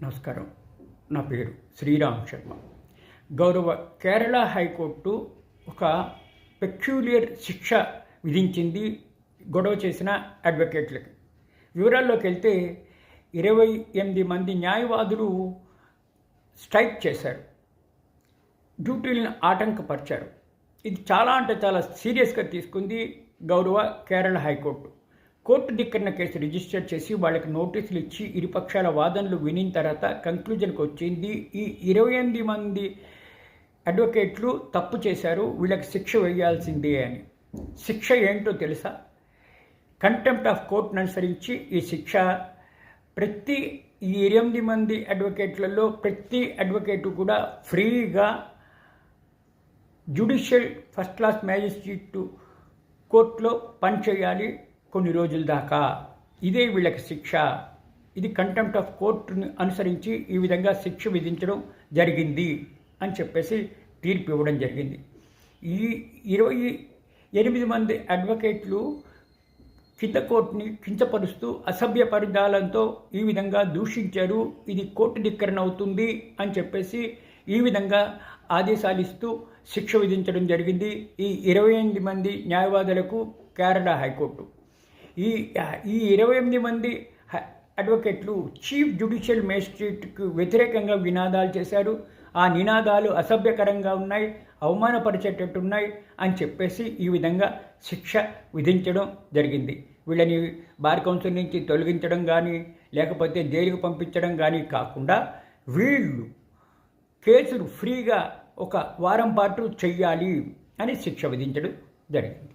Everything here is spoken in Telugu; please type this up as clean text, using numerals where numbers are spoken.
నమస్కారం. నా పేరు శ్రీరామ్ శర్మ. గౌరవ కేరళ హైకోర్టు ఒక పెక్యూలియర్ శిక్ష విధించింది గొడవ చేసిన అడ్వకేట్లకి. వివరాల్లోకి వెళ్తే 28 మంది న్యాయవాదులు స్ట్రైక్ చేశారు, డ్యూటీలను ఆటంకపరిచారు. ఇది చాలా చాలా సీరియస్గా తీసుకుంది గౌరవ కేరళ హైకోర్టు. కోర్టు ధిక్కరణ కేసు రిజిస్టర్ చేసి వాళ్ళకి నోటీసులు ఇచ్చి ఇరుపక్షాల వాదనలు వినిన తర్వాత కంక్లూజన్కి వచ్చింది, ఈ 28 మంది అడ్వకేట్లు తప్పు చేశారు, వీళ్ళకి శిక్ష వేయాల్సిందే అని. శిక్ష ఏంటో తెలుసా? కంటెంప్ట్ ఆఫ్ కోర్టును అనుసరించి ఈ శిక్ష ఈ 28 మంది అడ్వకేట్లలో ప్రతి అడ్వకేటు కూడా ఫ్రీగా జ్యుడిషియల్ ఫస్ట్ క్లాస్ మ్యాజిస్ట్రేట్ కోర్టులో పనిచేయాలి కొన్ని రోజుల దాకా. ఇదే వీళ్ళకి శిక్ష. ఇది కంటెంప్ట్ ఆఫ్ కోర్టుని అనుసరించి ఈ విధంగా శిక్ష విధించడం జరిగింది అని చెప్పేసి తీర్పు ఇవ్వడం జరిగింది. ఈ 28 మంది అడ్వకేట్లు కింద కోర్టుని కించపరుస్తూ అసభ్య పదజాలంతో ఈ విధంగా దూషించారు, ఇది కోర్టు ధిక్కరణ అవుతుంది అని చెప్పేసి ఈ విధంగా ఆదేశాలు ఇస్తూ శిక్ష విధించడం జరిగింది ఈ 28 మంది న్యాయవాదులకు కేరళ హైకోర్టు. ఈ 28 మంది అడ్వకేట్లు చీఫ్ జ్యుడిషియల్ మేజిస్ట్రేట్కు వ్యతిరేకంగా నినాదాలు చేశారు. ఆ నినాదాలు అసభ్యకరంగా ఉన్నాయి, అవమానపరిచేటట్టున్నాయి అని చెప్పేసి ఈ విధంగా శిక్ష విధించడం జరిగింది. వీళ్ళని బార్ కౌన్సిల్ నుంచి తొలగించడం కానీ లేకపోతే జైలుకు పంపించడం కానీ కాకుండా వీళ్ళు కేసులు ఫ్రీగా ఒక వారం పాటు చెయ్యాలి అని శిక్ష విధించడం జరిగింది.